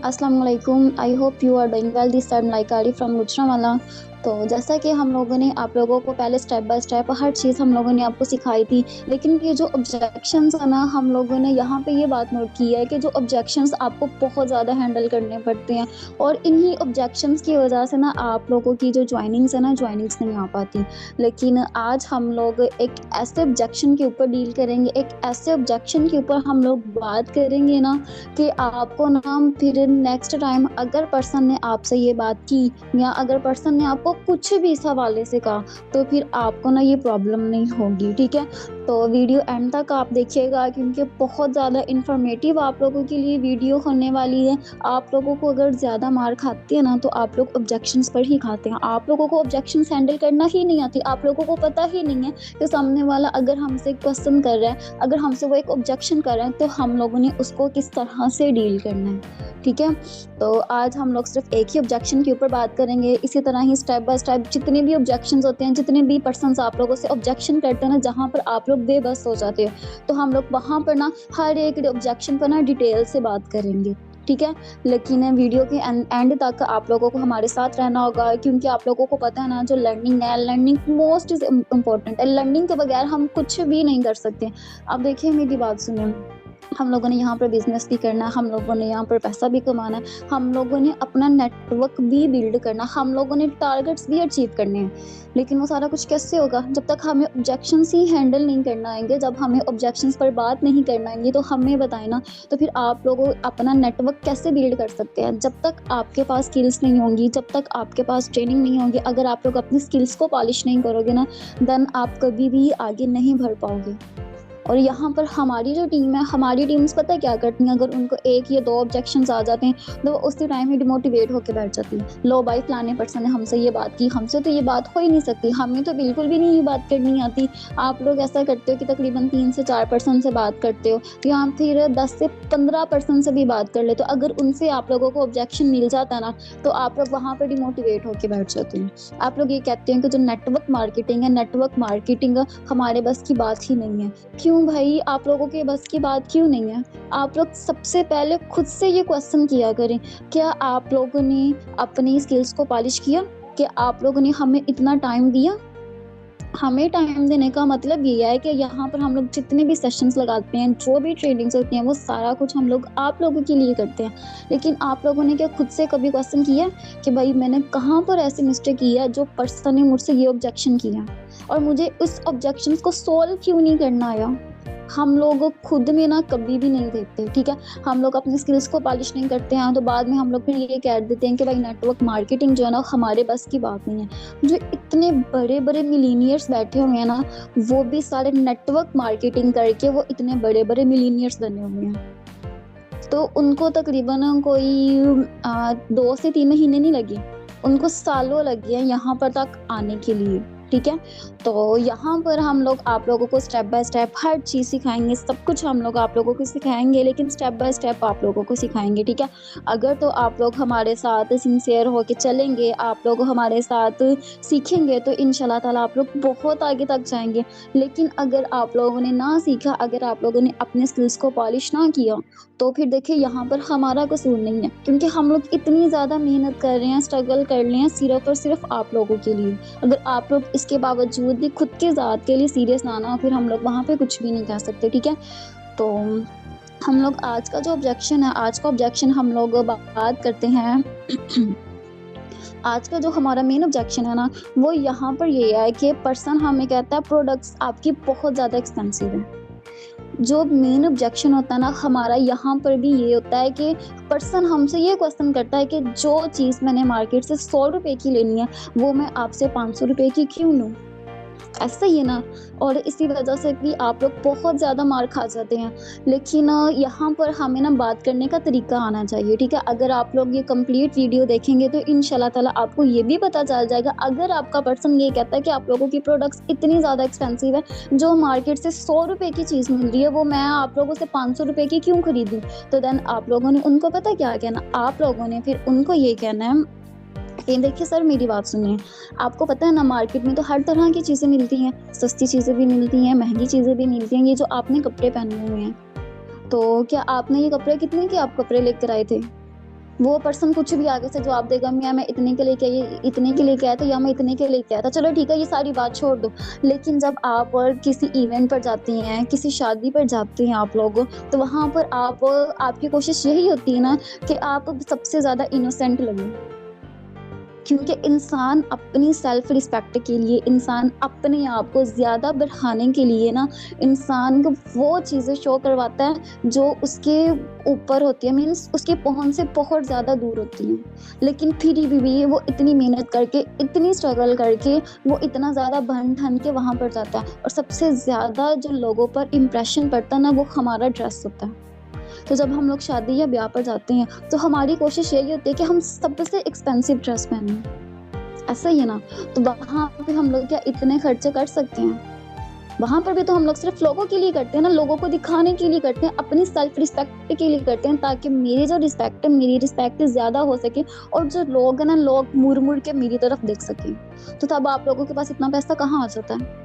अस्सलाम वालेकुम। I hope you are doing well. This side like from Gujranwala. तो जैसा कि हम लोगों ने आप लोगों को पहले स्टेप बाय स्टेप हर चीज़ हम लोगों ने आपको सिखाई थी, लेकिन ये जो ऑब्जेक्शंस है ना, हम लोगों ने यहाँ पे ये बात नोट की है कि जो ऑब्जेक्शंस आपको बहुत ज़्यादा हैंडल करने पड़ते हैं, और इन्हीं ऑब्जेक्शंस की वजह से ना आप लोगों की जो ज्वाइनिंग्स है ना, ज्वाइनिंग्स नहीं आ पाती। लेकिन आज हम लोग एक ऐसे ऑब्जेक्शन के ऊपर डील करेंगे, एक ऐसे ऑब्जेक्शन के ऊपर हम लोग बात करेंगे ना कि आपको ना फिर नेक्स्ट टाइम अगर पर्सन ने आपसे ये बात की, या अगर पर्सन ने आपको कुछ भी इस हवाले से कहा, तो फिर आपको ना ये प्रॉब्लम नहीं होगी। ठीक है, तो वीडियो एंड तक आप देखिएगा, क्योंकि बहुत ज़्यादा इंफॉर्मेटिव आप लोगों के लिए वीडियो होने वाली है। आप लोगों को अगर ज़्यादा मार खाती है ना, तो आप लोग ऑब्जेक्शंस पर ही खाते हैं। आप लोगों को ऑब्जेक्शंस हैंडल करना ही नहीं आती। आप लोगों को पता ही नहीं है कि सामने वाला अगर हमसे क्वेश्चन कर रहा है, अगर हमसे वो एक ऑब्जेक्शन कर रहा है, तो हम लोगों ने उसको किस तरह से डील करना है। ठीक है, तो आज हम लोग सिर्फ एक ही ऑब्जेक्शन के ऊपर बात करेंगे। इसी तरह ही स्टेप बाय स्टेप जितने भी ऑब्जेक्शंस होते हैं, जितने भी पर्सन्स आप लोगों से ऑब्जेक्शन करते हैं ना, जहाँ पर आप लोग बेबस हो जाते हो, तो हम लोग वहाँ पर ना हर एक ऑब्जेक्शन पर ना डिटेल से बात करेंगे। ठीक है, लेकिन वीडियो के एंड तक आप लोगों को हमारे साथ रहना होगा, क्योंकि आप लोगों को पता है ना, जो लर्निंग है, लर्निंग मोस्ट इज इम्पोर्टेंट है। लर्निंग के बगैर हम कुछ भी नहीं कर सकते। अब देखिए, मेरी बात सुनिए। हम लोगों ने यहाँ पर बिजनेस भी करना है, हम लोगों ने यहाँ पर पैसा भी कमाना है, हम लोगों ने अपना नेटवर्क भी बिल्ड करना, हम लोगों ने टारगेट्स भी अचीव करने हैं। लेकिन वो सारा कुछ कैसे होगा? जब तक हमें ऑब्जेक्शंस ही हैंडल नहीं करना आएंगे, जब हमें ऑब्जेक्शंस पर बात नहीं करना आएंगे, तो हमें बताए ना, तो फिर आप लोग अपना नेटवर्क कैसे बिल्ड कर सकते हैं? जब तक आपके पास स्किल्स नहीं होंगी, जब तक आपके पास ट्रेनिंग नहीं होगी, अगर आप लोग अपनी स्किल्स को पॉलिश नहीं करोगे ना, देन आप कभी भी आगे नहीं बढ़ पाओगे। और यहाँ पर हमारी जो टीम है, हमारी टीम्स पता है क्या करती हैं? अगर उनको एक या दो ऑब्जेक्शंस आ जाते हैं, तो वो उसी टाइम ही डिमोटिवेट होकर बैठ जाती है। लो भाई, फलाने पर्सन ने हमसे ये बात की, हमसे तो ये बात हो ही नहीं सकती, हमें तो बिल्कुल भी नहीं ये बात करनी आती। आप लोग ऐसा करते हो कि तकरीबन 3 से 4 पर्सन से बात करते हो, या फिर 10 से 15 पर्सन से भी बात कर ले, तो अगर उनसे आप लोगों को ऑब्जेक्शन मिल जाता ना, तो आप लोग वहाँ पर डिमोटिवेट होकर बैठ जाते हैं। आप लोग ये कहते हैं कि जो नेटवर्क मार्केटिंग है, नेटवर्क मार्केटिंग हमारे बस की बात ही नहीं है। क्यों भाई, आप लोगों के बस की बात क्यों नहीं है? आप लोग सबसे पहले खुद से ये क्वेश्चन किया करें, क्या आप लोगों ने अपनी स्किल्स को पॉलिश किया? क्या आप लोगों ने हमें इतना टाइम दिया? हमें टाइम देने का मतलब ये है कि यहाँ पर हम लोग जितने भी सेशंस लगाते हैं, जो भी ट्रेनिंग्स होती हैं, वो सारा कुछ हम लोग आप लोगों के लिए करते हैं। लेकिन आप लोगों ने क्या खुद से कभी क्वेश्चन किया कि भाई मैंने कहाँ पर ऐसी मिस्टेक की है, जो पर्सन ने मुझसे ये ऑब्जेक्शन किया, और मुझे उस ऑब्जेक्शन को सोल्व क्यों नहीं करना आया? हम लोग खुद में ना कभी भी नहीं देखते। ठीक है, हम लोग अपनी स्किल्स को पॉलिश नहीं करते हैं, तो बाद में हम लोग फिर ये कह देते हैं कि भाई नेटवर्क मार्केटिंग जो है ना, हमारे बस की बात नहीं है। जो इतने बड़े बड़े मिलीनियर्स बैठे हुए हैं ना, वो भी सारे नेटवर्क मार्केटिंग करके वो इतने बड़े बड़े मिलीनियर्स बने हुए हैं। तो उनको तकरीबन कोई 2 से 3 महीने नहीं लगे, उनको सालों लग गए यहाँ पर तक आने के लिए। ठीक है, तो यहाँ पर हम लोग आप लोगों को स्टेप बाय स्टेप हर चीज़ सिखाएंगे, सब कुछ हम लोग आप लोगों को सिखाएंगे, लेकिन स्टेप बाय स्टेप आप लोगों को सिखाएंगे। ठीक है, अगर तो आप लोग हमारे साथ सिंसियर होके चलेंगे, आप लोग हमारे साथ सीखेंगे, तो इंशाल्लाह ताला आप लोग बहुत आगे तक जाएंगे। लेकिन अगर आप लोगों ने ना सीखा, अगर आप लोगों ने अपने स्किल्स को पॉलिश ना किया, तो फिर देखिए यहाँ पर हमारा कसूर नहीं है, क्योंकि हम लोग इतनी ज़्यादा मेहनत कर रहे हैं, स्ट्रगल कर रहे हैं सिर्फ और सिर्फ आप लोगों के लिए। अगर आप लोग इसके बावजूद भी खुद की ज़ात के लिए सीरियस ना ना हो, फिर हम लोग वहाँ पे कुछ भी नहीं कह सकते। ठीक है, तो हम लोग आज का जो ऑब्जेक्शन है, आज का ऑब्जेक्शन हम लोग बात करते हैं। आज का जो हमारा मेन ऑब्जेक्शन है ना, वो यहाँ पर ये है कि पर्सन हमें कहता है प्रोडक्ट्स आपकी बहुत ज़्यादा एक्सपेंसिव है। जो मेन ऑब्जेक्शन होता है ना हमारा, यहाँ पर भी ये होता है कि पर्सन हमसे ये क्वेश्चन करता है कि जो चीज़ मैंने मार्केट से 100 रुपए की लेनी है, वो मैं आपसे 500 रुपए की क्यों लूँ? ऐसा ही है ना। और इसी वजह से भी आप लोग बहुत ज़्यादा मार खा जाते हैं। लेकिन यहाँ पर हमें ना बात करने का तरीका आना चाहिए। ठीक है, अगर आप लोग ये कंप्लीट वीडियो देखेंगे, तो इंशाल्लाह ताला आपको ये भी पता चल जाएगा। अगर आपका पर्सन ये कहता है कि आप लोगों की प्रोडक्ट्स इतनी ज़्यादा एक्सपेंसिव है, जो मार्केट से 100 रुपए की चीज़ मिल रही है, वो मैं आप लोगों से 500 रुपए की क्यों खरीदूँ? तो देन आप लोगों ने उनको पता क्या कहना? आप लोगों ने फिर उनको ये कहना है कि देखिए सर, मेरी बात सुनिए, आपको पता है ना, मार्केट में तो हर तरह की चीज़ें मिलती हैं, सस्ती चीज़ें भी मिलती हैं, महंगी चीज़ें भी मिलती हैं। ये जो आपने कपड़े पहने हुए हैं, तो क्या आपने ये कपड़े कितने के आप कपड़े लेकर आए थे? वो पर्सन कुछ भी आगे से जवाब देगा, मियाँ मैं इतने के लेके आई, इतने के लेके आया था, या मैं इतने के लेके आया था। चलो ठीक है, ये सारी बात छोड़ दो। लेकिन जब आप किसी इवेंट पर जाती हैं, किसी शादी पर जाते हैं आप लोग, तो वहाँ पर आपकी कोशिश यही होती है ना कि आप सबसे ज़्यादा इनोसेंट लगें। क्योंकि इंसान अपनी सेल्फ रिस्पेक्ट के लिए, इंसान अपने आप को ज़्यादा बढ़ाने के लिए ना, इंसान को वो चीज़ें शो करवाता है जो उसके ऊपर होती है, मीन्स उसके पहुँच से बहुत ज़्यादा दूर होती हैं। लेकिन फिर भी वो इतनी मेहनत करके, इतनी स्ट्रगल करके, वो इतना ज़्यादा बन-ठन के वहाँ पर जाता है, और सबसे ज़्यादा जो लोगों पर इम्प्रेशन पड़ता है ना, वो हमारा ड्रेस होता है। तो जब हम लोग शादी या ब्याह पर जाते हैं, तो हमारी कोशिश यही होती है कि हम सबसे एक्सपेंसिव ड्रेस पहने, ऐसा ही है ना? तो वहाँ पे हम लोग क्या इतने खर्चे कर सकते हैं? वहाँ पर भी तो हम लोग सिर्फ लोगों के लिए करते हैं ना, लोगों को दिखाने के लिए करते हैं, अपनी सेल्फ रिस्पेक्ट के लिए करते हैं, ताकि मेरी जो रिस्पेक्ट है, मेरी रिस्पेक्ट ज़्यादा हो सके, और जो लोग हैं ना, लोग मुड़-मुड़ के मेरी तरफ देख सकें। तो तब आप लोगों के पास इतना पैसा कहाँ आ जाता है?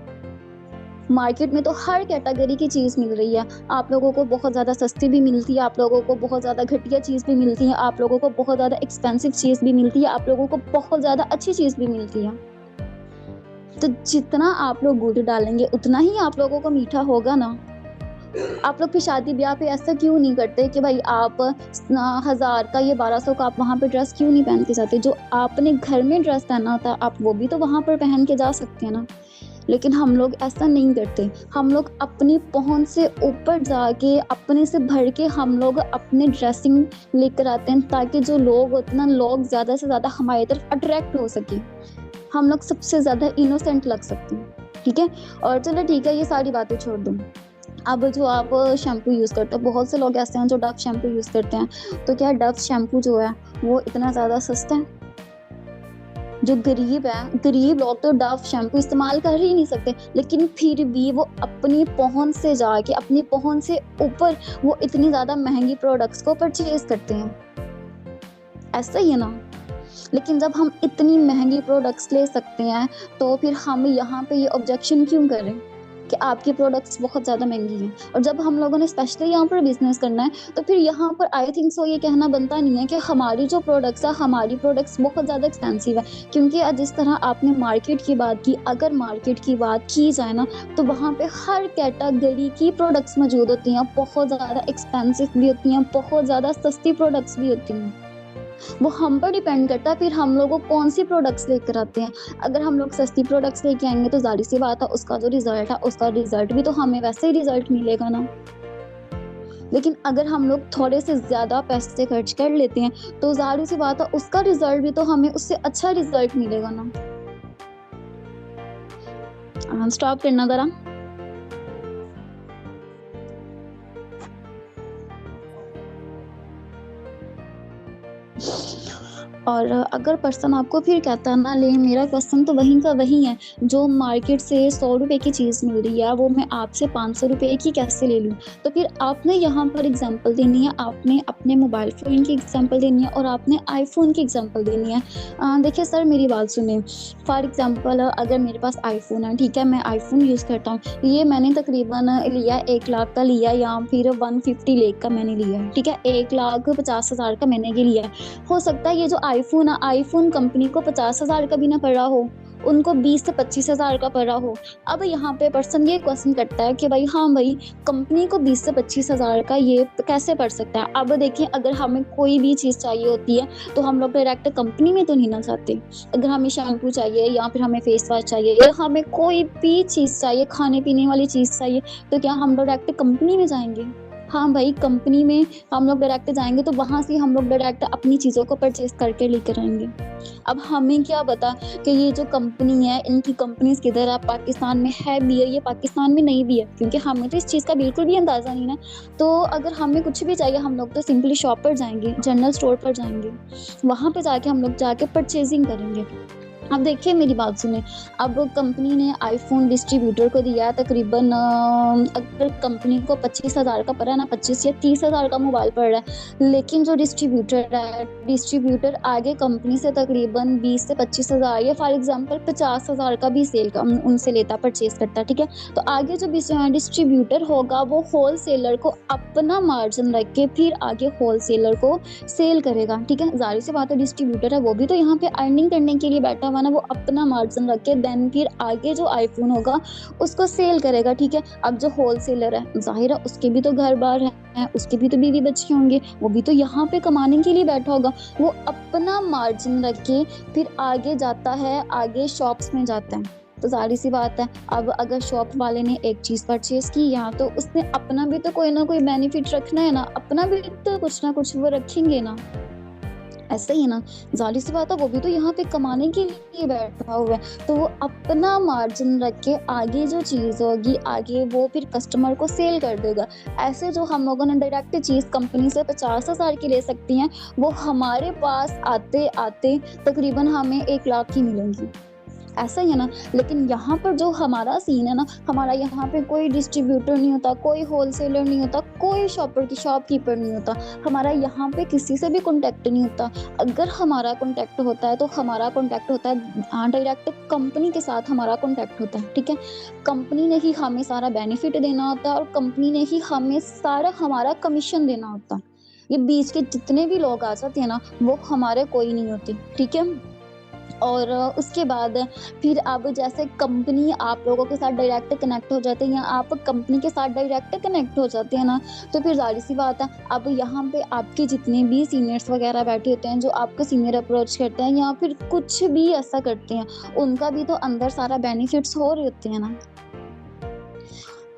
मार्केट में तो हर कैटेगरी की चीज़ मिल रही है। आप लोगों को बहुत ज़्यादा सस्ती भी मिलती है, आप लोगों को बहुत ज़्यादा घटिया चीज़ भी मिलती है, आप लोगों को बहुत ज़्यादा एक्सपेंसिव चीज़ भी मिलती है, आप लोगों को बहुत ज़्यादा अच्छी चीज़ भी मिलती है। तो जितना आप लोग गुड़ डालेंगे, उतना ही आप लोगों को मीठा होगा ना। आप लोग फिर शादी-ब्याह पे ऐसा क्यों नहीं करते कि भाई आप 1000 का या 1200 का आप वहाँ पे ड्रेस क्यों नहीं पहन के जाते? जो आपने घर में ड्रेस पहना होता है, आप वो भी तो वहाँ पर पहन के जा सकते हैं ना। लेकिन हम लोग ऐसा नहीं करते। हम लोग अपनी पहुँच से ऊपर जाके, अपने से बढ़ के हम लोग अपनी ड्रेसिंग लेकर आते हैं, ताकि जो लोग होते हैं ना, लोग ज़्यादा से ज़्यादा हमारी तरफ अट्रैक्ट हो सकें। हम लोग सबसे ज़्यादा इनोसेंट लग सकते हैं, ठीक है? और चलो ठीक है, ये सारी बातें छोड़ दो। अब जो आप शैम्पू यूज़ करते हो, बहुत से लोग ऐसे हैं जो डव शैम्पू यूज़ करते हैं। तो क्या डव शैम्पू जो है, वो इतना ज़्यादा सस्ता है? जो गरीब है, गरीब लोग तो डव शैम्पू इस्तेमाल कर ही नहीं सकते, लेकिन फिर भी वो अपनी पहुँच से जाके, अपनी पहुँच से ऊपर वो इतनी ज़्यादा महँगी प्रोडक्ट्स को परचेज़ करते हैं। ऐसा ही है ना? लेकिन जब हम इतनी महँगी प्रोडक्ट्स ले सकते हैं, तो फिर हम यहाँ पे ये ऑब्जेक्शन क्यों करें कि आपकी प्रोडक्ट्स बहुत ज़्यादा महँगी हैं? और जब हम लोगों ने स्पेशली यहाँ पर बिज़नेस करना है, तो फिर यहाँ पर आई थिंक सो ये कहना बनता नहीं है कि हमारी जो प्रोडक्ट्स है, हमारी प्रोडक्ट्स बहुत ज़्यादा एक्सपेंसिव है। क्योंकि जिस तरह आपने मार्केट की बात की, अगर मार्केट की बात की जाए ना, तो वहाँ पे हर कैटेगरी की प्रोडक्ट्स मौजूद होती हैं, बहुत ज़्यादा एक्सपेंसिव भी होती हैं, बहुत ज़्यादा सस्ती प्रोडक्ट्स भी होती हैं। वो हम पर डिपेंड करता है फिर हम लोगों को कौन-सी प्रोडक्ट्स लेकर आते हैं। अगर हम लोग सस्ती प्रोडक्ट्स लेके आएँगे, तो ज़ाहिर-सी बात है उसका जो रिज़ल्ट है, उसका रिज़ल्ट भी तो हमें वैसे ही रिज़ल्ट मिलेगा ना। लेकिन अगर हम लोग थोड़े से ज़्यादा पैसे खर्च कर लेते हैं, तो ज़ाहिर-सी बात है उसका रिज़ल्ट भी तो हमें उससे अच्छा रिज़ल्ट मिलेगा ना। स्टॉप करना ज़रा। और अगर पर्सन आपको फिर कहता है ना, ले मेरा क्वेश्चन तो वहीं का वहीं है, जो मार्केट से 100 रुपए की चीज़ मिल रही है, वो मैं आपसे 500 रुपए की कैसे ले लूँ? तो फिर आपने यहाँ पर एग्ज़ाम्पल देनी है, आपने अपने मोबाइल फ़ोन की एग्ज़ाम्पल देनी है, और आपने आईफ़ोन की एग्ज़ाम्पल देनी है। देखिए सर, मेरी बात सुनिए। फॉर एग्ज़ाम्पल अगर मेरे पास आईफ़ोन है, ठीक है, मैं आईफ़ोन यूज़ करता हूँ। ये मैंने तकरीबन लिया 1 लाख का लिया, या फिर 150 लाख का मैंने लिया है, ठीक है? 1,50,000 का मैंने ये लिया है। हो सकता है ये जो आईफ़ोन कंपनी को 50,000 का भी ना पड़ा हो, उनको 20 से 25,000 का पड़ा हो। अब यहाँ पे पर्सन ये क्वेश्चन करता है कि भाई हाँ भाई, कंपनी को 20 से 25,000 का ये कैसे पड़ सकता है? अब देखिए, अगर हमें कोई भी चीज़ चाहिए होती है, तो हम लोग डायरेक्ट कंपनी में तो नहीं ना जाते। अगर हमें शैम्पू चाहिए, या फिर हमें फेस वॉश चाहिए, या हमें कोई भी चीज़ चाहिए, खाने-पीने वाली चीज़ चाहिए, तो क्या हम लोग डायरेक्ट कंपनी में जाएँगे? हाँ भाई, कंपनी में हम लोग डायरेक्ट जाएँगे, तो वहाँ से हम लोग डायरेक्ट अपनी चीज़ों को परचेज़ करके लेकर आएँगे। अब हमें क्या पता कि ये जो कंपनी है, इनकी कंपनीज़ किधर है, पाकिस्तान में है भी है, ये पाकिस्तान में नहीं भी है, क्योंकि हमें तो इस चीज़ का बिल्कुल भी अंदाज़ा नहीं ना। तो अगर हमें कुछ भी चाहिए, हम लोग तो सिंपली शॉप पर जाएँगे, जनरल स्टोर पर जाएँगे, वहाँ पे जाके हम लोग जाके परचेज़िंग करेंगे। अब देखिए मेरी बात सुनिए, अब कंपनी ने आईफ़ोन डिस्ट्रीब्यूटर को दिया है तकरीबन अगर कंपनी को 25,000 का पड़ा है ना, 25 या 30,000 का मोबाइल पड़ रहा है, लेकिन जो डिस्ट्रीब्यूटर है, डिस्ट्रीब्यूटर आगे कंपनी से तकरीबन 20 से 25,000 या फॉर एग्ज़ाम्पल 50,000 का भी सेल का उनसे लेता, परचेज़ करता है, ठीक है? तो आगे जो डिस्ट्रीब्यूटर होगा वो होलसेलर को अपना मार्जिन रख के फिर आगे होलसेलर को सेल करेगा, ठीक है? ज़ाहिर-सी बात है डिस्ट्रीब्यूटर है वो भी तो यहाँ पे अर्निंग करने के लिए बैठा हुआ है ना, वो अपना मार्जिन रख के देन फिर आगे जो आईफ़ोन होगा उसको सेल करेगा, ठीक है? अब जो होलसेलर है, ज़ाहिर है उसके भी तो घर-बार हैं, उसके भी तो बीवी-बच्चे होंगे, वो भी तो यहाँ पे कमाने के लिए बैठा होगा। वो अपना मार्जिन रख के फिर आगे जाता है, आगे शॉप्स में जाता है। तो ज़ाहिर-सी बात है, अब अगर शॉप वाले ने एक चीज़ परचेज़ की यहाँ तो उसने अपना भी तो कोई ना कोई बेनिफिट रखना है ना, अपना भी तो कुछ ना कुछ वो रखेंगे ना। ऐसा ही है ना, ज़ाहिर-सी बात है वो भी तो यहाँ पे कमाने के लिए बैठा हुआ है, तो वो अपना मार्जिन रख के आगे जो चीज़ होगी, आगे वो फिर कस्टमर को सेल कर देगा। ऐसे जो हम लोगों ने डायरेक्ट चीज़ कंपनी से 50,000 की ले सकती हैं, वो हमारे पास आते-आते तकरीबन हमें 1 लाख की मिलेंगी। ऐसा ही है ना, लेकिन यहाँ पर जो हमारा सीन है ना, हमारा यहाँ पे कोई डिस्ट्रीब्यूटर नहीं होता, कोई होलसेलर नहीं होता, कोई शॉपकीपर नहीं होता, हमारा यहाँ पे किसी से भी कॉन्टैक्ट नहीं होता। अगर हमारा कॉन्टैक्ट होता है तो हमारा कॉन्टैक्ट होता है डायरेक्ट कंपनी के साथ हमारा कॉन्टैक्ट होता है, ठीक है? कंपनी ने ही हमें सारा बेनिफिट देना होता है और कंपनी ने ही हमें सारा हमारा कमीशन देना होता है। ये बीच के जितने भी लोग आ जाते हैं ना, वो हमारे कोई नहीं होते, ठीक है? और उसके बाद फिर अब जैसे कंपनी आप लोगों के साथ डायरेक्ट कनेक्ट हो जाते हैं या आप कंपनी के साथ डायरेक्ट कनेक्ट हो जाते हैं ना, तो फिर ज़ाहिर-सी बात है अब यहाँ पे आपके जितने भी सीनियर्स वगैरह बैठे होते हैं, जो आपको सीनियर अप्रोच करते हैं या फिर कुछ भी ऐसा करते हैं, उनका भी तो अंदर सारा बेनिफिट्स हो रहे होते हैं ना।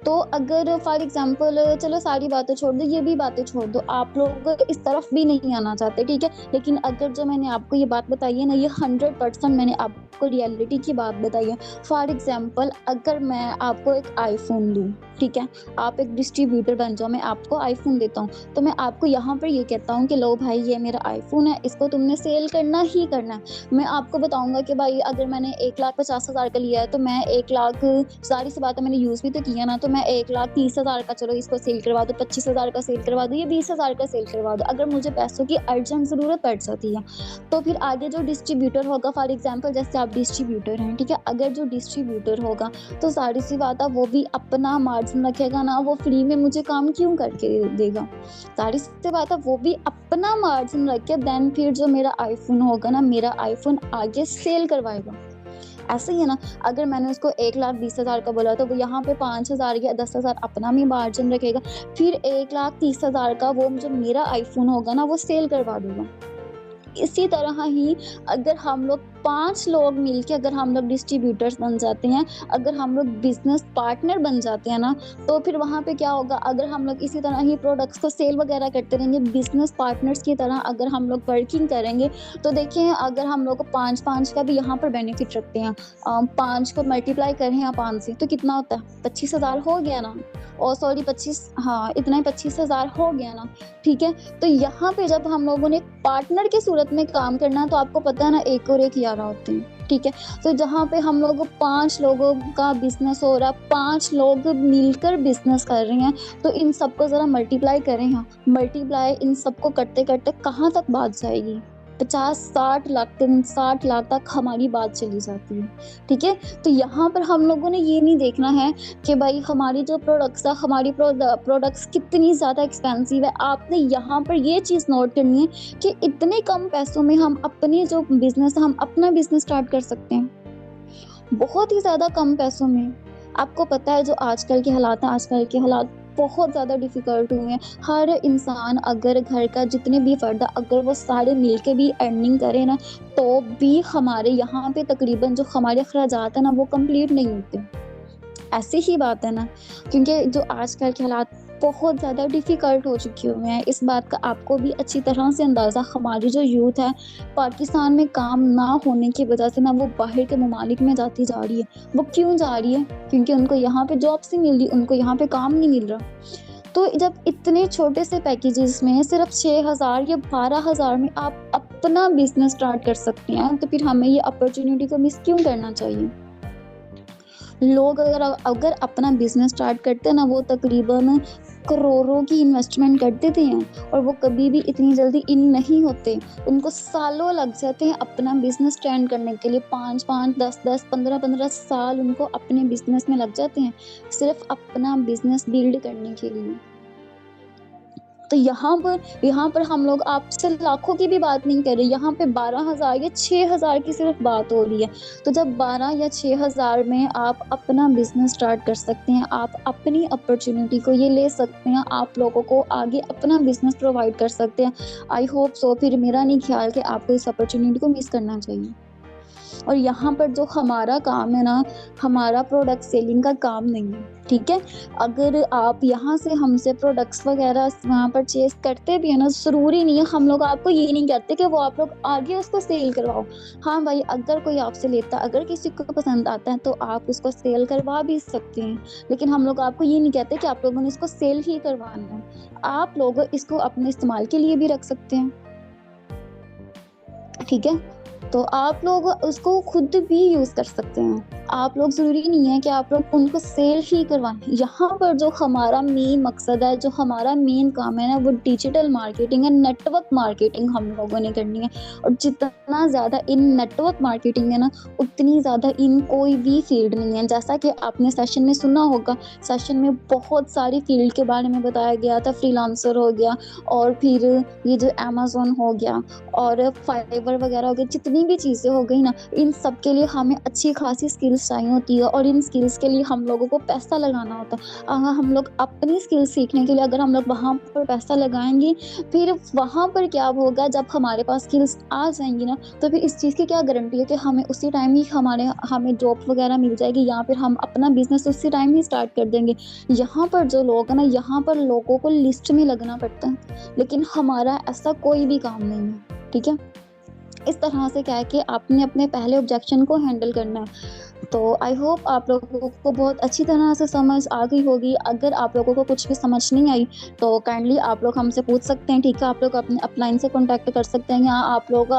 तो अगर फॉर एग्ज़ाम्पल चलो सारी बातें छोड़ दो, ये भी बातें छोड़ दो, आप लोग इस तरफ भी नहीं आना चाहते, ठीक है? लेकिन अगर जो मैंने आपको ये बात बताई है ना, ये 100% मैंने आपको रियलिटी की बात बताई है। फॉर एग्ज़ाम्पल अगर मैं आपको एक आईफ़ोन दूँ, ठीक है? आप एक डिस्ट्रीब्यूटर बन जाओ, मैं आपको आईफ़ोन देता हूँ, तो मैं आपको यहाँ पर ये कहता हूँ कि लो भाई ये मेरा आईफ़ोन है, इसको तुमने सेल करना ही करना है। मैं आपको बताऊँगा कि भाई अगर मैंने 1,50,000 का लिया है, तो मैं 1 लाख ज़ाहिर-सी बात है मैंने यूज़ भी तो किया ना, तो मैं 1,30,000 का चलो इसको सेल करवा दो, 25,000 का सेल करवा दो या 20,000 का सेल करवा दो। अगर मुझे पैसों की अर्जेंट ज़रूरत पड़ जाती है, तो फिर आगे जो डिस्ट्रीब्यूटर होगा फॉर एग्ज़ाम्पल जैसे आप डिस्ट्रीब्यूटर हैं, ठीक है? अगर जो डिस्ट्रीब्यूटर होगा, तो ज़ाहिर-सी बात है वो भी अपना मार्जिन रखेगा ना, वो फ्री में मुझे काम क्यों करके देगा? ज़ाहिर-सी बात है वो भी अपना मार्जिन रख के देन फिर जो मेरा आईफ़ोन होगा ना, मेरा आईफ़ोन आगे सेल करवाएगा। ऐसा ही है ना, अगर मैंने उसको 1,20,000 का बोला तो वो यहाँ पे 5,000 या 10,000 अपना भी मार्जिन रखेगा, फिर 1,30,000 का वो जो मेरा आईफ़ोन होगा ना वो सेल करवा देगा। इसी तरह ही अगर हम लोग 5 लोग मिलके अगर हम लोग डिस्ट्रीब्यूटर्स बन जाते हैं, अगर हम लोग बिज़नेस पार्टनर बन जाते हैं ना, तो फिर वहाँ पे क्या होगा अगर हम लोग इसी तरह ही प्रोडक्ट्स को सेल वगैरह करते रहेंगे, बिज़नेस पार्टनर्स की तरह अगर हम लोग वर्किंग करेंगे, तो देखिए अगर हम लोग को 5-5 का भी यहाँ पर बेनिफिट रखते हैं 5 को मल्टीप्लाई करें यहाँ 5 से तो कितना होता है? 25,000 हो गया ना? ओह सॉरी 25 हाँ, इतना ही 25,000 हो गया ना, ठीक है? तो यहाँ पे जब हम लोगों ने पार्टनर की सूरत में काम करना है तो आपको पता है ना 1 और 1 11 होते हैं, ठीक है? तो जहाँ पे हम लोग 5 लोगों का बिज़नेस हो रहा है, 5 लोग मिलकर बिज़नेस कर रहे हैं, तो इन सबको ज़रा मल्टीप्लाई करें यहाँ, मल्टीप्लाई इन सबको करते-करते कहाँ तक बात जाएगी? 50-60 लाख 60 लाख तक हमारी बात चली जाती है, ठीक है? तो यहाँ पर हम लोगों ने ये नहीं देखना है कि भाई हमारी जो प्रोडक्ट्स है, हमारी प्रोडक्ट्स कितनी ज़्यादा एक्सपेंसिव है। आपने यहाँ पर ये चीज़ नोट करनी है कि इतने कम पैसों में हम अपनी जो बिज़नेस है, हम अपना बिज़नेस स्टार्ट कर सकते हैं। बहुत ही ज़्यादा कम पैसों में। आपको पता है जो आजकल के हालात हैं, आजकल के हालात बहुत ज़्यादा डिफ़िकल्ट हुए हैं। हर इंसान अगर घर का जितने भी फ़र्द है, अगर वो सारे मिल के भी अर्निंग करें ना, तो भी हमारे यहाँ पे तकरीबन जो हमारे अखराजात हैं ना, वो कंप्लीट नहीं होते। ऐसी ही बात है ना, क्योंकि जो आजकल के हालात बहुत ज़्यादा डिफ़िकल्ट हो चुके हुए हैं, इस बात का आपको भी अच्छी तरह से अंदाज़ा हमारी जो यूथ है, पाकिस्तान में काम ना होने की वजह से ना वो बाहर के ममालिक में जाती जा रही है। वो क्यों जा रही है? क्योंकि उनको यहाँ पे जॉब्स नहीं मिल रही, उनको यहाँ पे काम नहीं मिल रहा। तो जब इतने छोटे से पैकेजेस में सिर्फ 6,000 या 12,000 में आप अपना बिज़नेस स्टार्ट कर सकते हैं, तो फिर हमें ये अपॉर्च्युनिटी को मिस क्यों करना चाहिए? लोग अगर अगर अपना बिज़नेस स्टार्ट करते हैं ना, वो तकरीबन करोड़ों की इन्वेस्टमेंट कर देते हैं और वो कभी भी इतनी जल्दी इन नहीं होते। उनको सालों लग जाते हैं अपना बिज़नेस स्टैंड करने के लिए, 5-5, 10-10, 15-15 साल उनको अपने बिज़नेस में लग जाते हैं, सिर्फ़ अपना बिज़नेस बिल्ड करने के लिए। तो यहाँ पर हम लोग आपसे लाखों की भी बात नहीं कर रहे, यहाँ पे 12,000 या 6,000 की सिर्फ बात हो रही है। तो जब 12 या 6,000 में आप अपना बिज़नेस स्टार्ट कर सकते हैं, आप अपनी अपॉर्च्युनिटी को ये ले सकते हैं, आप लोगों को आगे अपना बिज़नेस प्रोवाइड कर सकते हैं। आई होप सो, फिर मेरा नहीं ख्याल कि आपको इस अपॉर्च्युनिटी को मिस करना चाहिए। और यहाँ पर जो हमारा काम है ना, हमारा प्रोडक्ट सेलिंग का काम नहीं है, ठीक है? अगर आप यहाँ से हमसे प्रोडक्ट्स वगैरह वहाँ परचेज़ करते भी हैं ना, ज़रूरी नहीं है, हम लोग आपको ये नहीं कहते कि वो आप लोग आगे उसको सेल करवाओ। हाँ भाई, अगर कोई आपसे लेता, अगर किसी को पसंद आता है, तो आप उसको सेल करवा भी सकते हैं। लेकिन हम लोग आपको ये नहीं कहते कि आप लोगों ने इसको सेल ही करवाना है। आप लोग इसको अपने इस्तेमाल के लिए भी रख सकते हैं, ठीक है? तो आप लोग उसको खुद भी यूज़ कर सकते हैं। आप लोग ज़रूरी नहीं है कि आप लोग उनको सेल ही करवाएँ। यहाँ पर जो हमारा मेन मकसद है, जो हमारा मेन काम है ना, वो डिजिटल मार्केटिंग है, नेटवर्क मार्केटिंग हम लोगों ने करनी है। और जितना ज़्यादा इन नेटवर्क मार्केटिंग है ना, उतनी ज़्यादा इन कोई भी फ़ील्ड नहीं है। जैसा कि आपने सेशन में सुना होगा, सेशन में बहुत सारी फ़ील्ड के बारे में बताया गया था, फ्रीलांसर हो गया और फिर ये जो अमेज़न हो गया और फाइवर वगैरह हो गए, जितनी भी चीज़ें हो गई ना, इन सब के लिए हमें अच्छी खासी स्किल्स चाहिए होती है और इन स्किल्स के लिए हम लोगों को पैसा लगाना होता है। हम लोग अपनी स्किल्स सीखने के लिए अगर हम लोग वहाँ पर पैसा लगाएँगे, फिर वहाँ पर क्या होगा, जब हमारे पास स्किल्स आ जाएँगी ना, तो फिर इस चीज़ की क्या गारंटी है कि हमें उसी टाइम ही हमें जॉब वगैरह मिल जाएगी या फिर हम अपना बिज़नेस उसी टाइम ही स्टार्ट कर देंगे। यहाँ पर जो लोग हैं ना, यहाँ पर लोगों को लिस्ट में लगना पड़ता है, लेकिन हमारा ऐसा कोई भी काम नहीं है, ठीक है? इस तरह से क्या है कि आपने अपने पहले ऑब्जेक्शन को हैंडल करना है। तो आई होप आप लोगों को बहुत अच्छी तरह से समझ आ गई होगी। अगर आप लोगों को कुछ भी समझ नहीं आई, तो काइंडली आप लोग हमसे पूछ सकते हैं, ठीक है? आप लोग अपने अपलाइन से कॉन्टैक्ट कर सकते हैं या आप लोग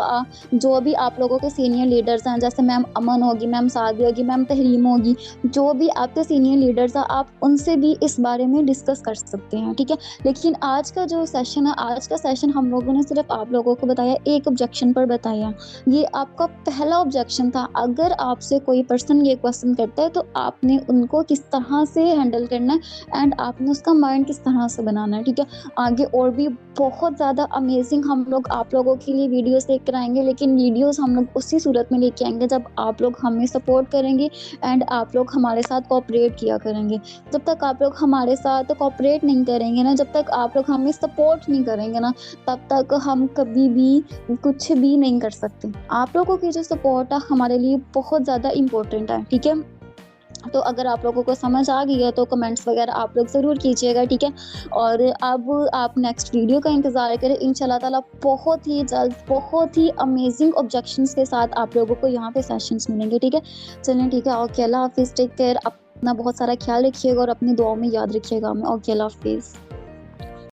जो भी आप लोगों के सीनियर लीडर्स हैं, जैसे मैम अमन होगी, मैम सादिया होगी, मैम तहरीम होगी, जो भी आपके सीनियर लीडर्स हैं, आप उनसे भी इस बारे में डिस्कस कर सकते हैं, ठीक है? लेकिन आज का जो सेशन है, आज का सेशन हम लोगों ने सिर्फ आप लोगों को बताया, एक ऑब्जेक्शन पर बताया। ये आपका पहला ऑब्जेक्शन था। अगर आपसे कोई पर्सन ये क्वेश्चन करता है, तो आपने उनको किस तरह से हैंडल करना है एंड आपने उसका माइंड किस तरह से बनाना है, ठीक है? आगे और भी बहुत ज़्यादा अमेजिंग हम लोग आप लोगों के लिए वीडियोस लेकर आएँगे, लेकिन वीडियोस हम लोग उसी सूरत में लेके आएँगे जब आप लोग हमें सपोर्ट करेंगे एंड आप लोग हमारे साथ कोऑपरेट किया करेंगे। जब तक आप लोग हमारे साथ कोऑपरेट नहीं करेंगे ना, जब तक आप लोग हमें सपोर्ट नहीं करेंगे ना, तब तक हम कभी भी कुछ भी नहीं कर सकते। आप लोगों की जो सपोर्ट है हमारे लिए बहुत ज़्यादा इम्पोर्टेंट है, ठीक है? तो अगर आप लोगों को समझ आ गई है, तो कमेंट्स वगैरह आप लोग ज़रूर कीजिएगा, ठीक है? और अब आप नेक्स्ट वीडियो का इंतज़ार करें। इंशाल्लाह ताला बहुत ही जल्द, बहुत ही अमेजिंग ऑब्जेक्शंस के साथ आप लोगों को यहाँ पे सेशंस मिलेंगे, ठीक है? चलें, ठीक है, ओके, अल्लाह हाफ़िज़, टेक केयर, अपना बहुत सारा ख़्याल रखिएगा और अपनी दुआओं में याद रखिएगा हमें। ओके, अल्लाह हाफ़िज़।